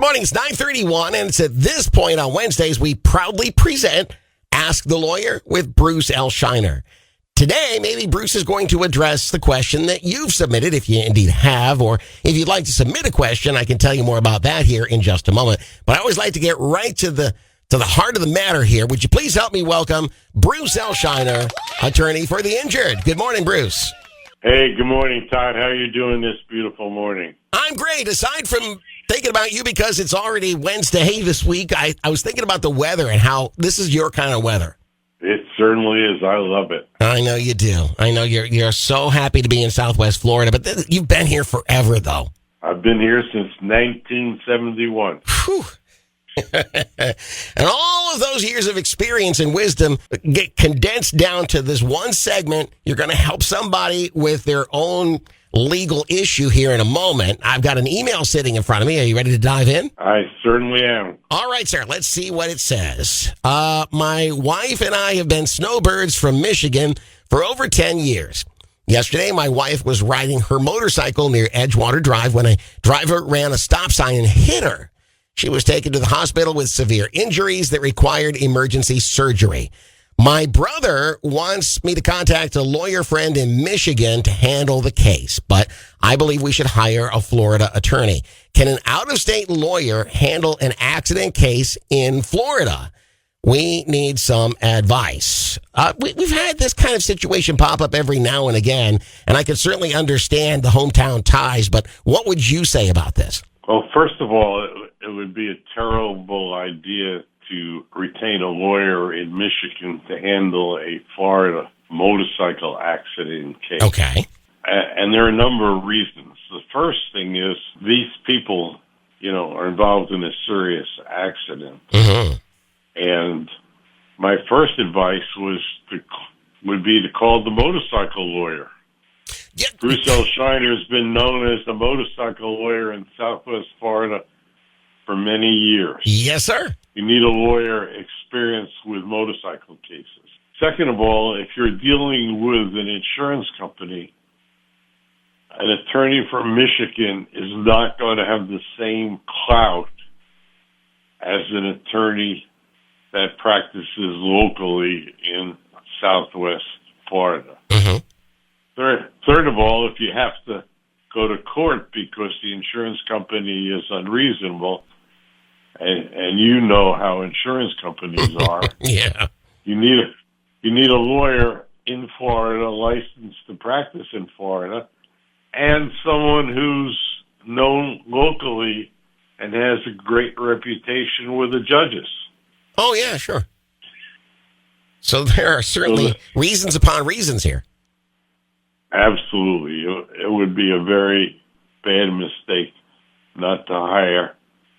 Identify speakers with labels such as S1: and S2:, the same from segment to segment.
S1: morning. It's 9:31, and it's at this point on Wednesdays we proudly present Ask the Lawyer with Bruce L. Scheiner. Today, maybe Bruce is going to address the question that you've submitted, if you indeed have, or if you'd like to submit a question, I can tell you more about that here in just a moment. But I always like to get right to the heart of the matter here. Would you please help me welcome Bruce L. Scheiner, attorney for the injured. Good morning, Bruce.
S2: Hey, good morning, Todd. How are you doing this beautiful morning?
S1: I'm great. Aside from thinking about you because it's already Wednesday this week, I was thinking about the weather and how this is your kind of weather.
S2: It certainly is. I love it.
S1: I know you do. I know you're so happy to be in Southwest Florida, but you've been here forever, though.
S2: I've been here since 1971.
S1: Whew. And all of those years of experience and wisdom get condensed down to this one segment. You're going to help somebody with their own legal issue here in a moment. I've got an email sitting in front of me. Are you ready to dive in?
S2: I certainly am.
S1: All right, sir. Let's see what it says. My wife and I have been snowbirds from Michigan for over 10 years. Yesterday, my wife was riding her motorcycle near Edgewater Drive when a driver ran a stop sign and hit her. She was taken to the hospital with severe injuries that required emergency surgery. My brother wants me to contact a lawyer friend in Michigan to handle the case, but I believe we should hire a Florida attorney. Can an out-of-state lawyer handle an accident case in Florida? We need some advice. We've had this kind of situation pop up every now and again, and I can certainly understand the hometown ties, but what would you say about this?
S2: Well, first of all, it would be a terrible idea to retain a lawyer in Michigan to handle a Florida motorcycle accident case.
S1: Okay.
S2: And there are a number of reasons. The first thing is these people, are involved in a serious accident.
S1: Mm-hmm.
S2: And my first advice would be to call the motorcycle lawyer.
S1: Yeah.
S2: Bruce L. Scheiner has been known as a motorcycle lawyer in Southwest Florida for many years.
S1: Yes, sir.
S2: You need a lawyer experienced with motorcycle cases. Second of all, if you're dealing with an insurance company, an attorney from Michigan is not going to have the same clout as an attorney that practices locally in Southwest Florida.
S1: Mm-hmm.
S2: Third of all, if you have to go to court because the insurance company is unreasonable, and you know how insurance companies are,
S1: yeah,
S2: you need a lawyer in Florida, licensed to practice in Florida, and someone who's known locally and has a great reputation with the judges.
S1: Oh, yeah, sure. So there are certainly reasons upon reasons here.
S2: Absolutely. It would be a very bad mistake not to hire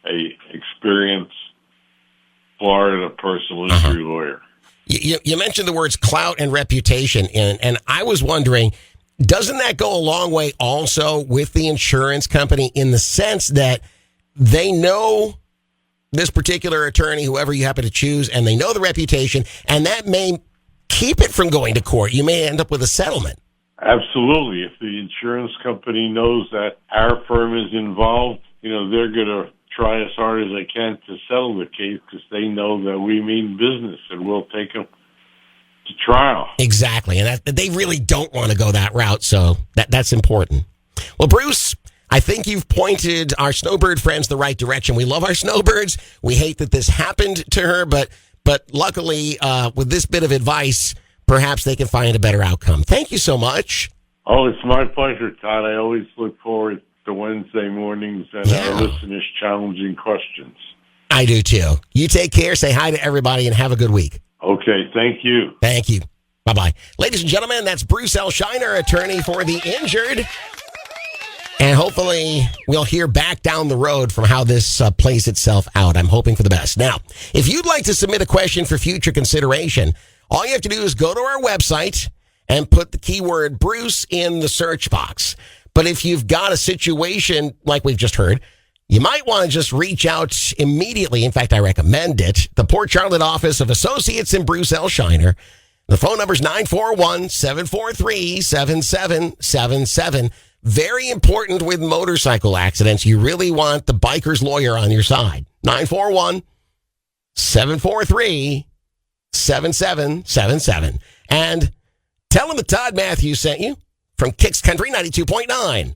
S2: a experienced Florida personal injury lawyer.
S1: You mentioned the words clout and reputation, and I was wondering, doesn't that go a long way also with the insurance company in the sense that they know this particular attorney, whoever you happen to choose, and they know the reputation, and that may keep it from going to court? You may end up with a settlement.
S2: Absolutely. If the insurance company knows that our firm is involved, they're going to try as hard as they can to settle the case because they know that we mean business and we'll take them to trial.
S1: Exactly. And they really don't want to go that route, so that's important. Well, Bruce, I think you've pointed our snowbird friends the right direction. We love our snowbirds. We hate that this happened to her, but luckily, with this bit of advice, perhaps they can find a better outcome. Thank you so much.
S2: Oh, it's my pleasure, Todd. I always look forward to Wednesday mornings and our listeners' challenging questions.
S1: I do, too. You take care, say hi to everybody, and have a good week.
S2: Okay, thank you.
S1: Thank you. Bye-bye. Ladies and gentlemen, that's Bruce L. Scheiner, attorney for the injured. And hopefully we'll hear back down the road from how this plays itself out. I'm hoping for the best. Now, if you'd like to submit a question for future consideration, all you have to do is go to our website and put the keyword Bruce in the search box. But if you've got a situation like we've just heard, you might want to just reach out immediately. In fact, I recommend it. The Port Charlotte office of Associates and Bruce L. Scheiner. The phone number is 941-743-7777. Very important with motorcycle accidents. You really want the biker's lawyer on your side. 941-743-7777. And tell him that Todd Matthews sent you from Kicks Country 92.9.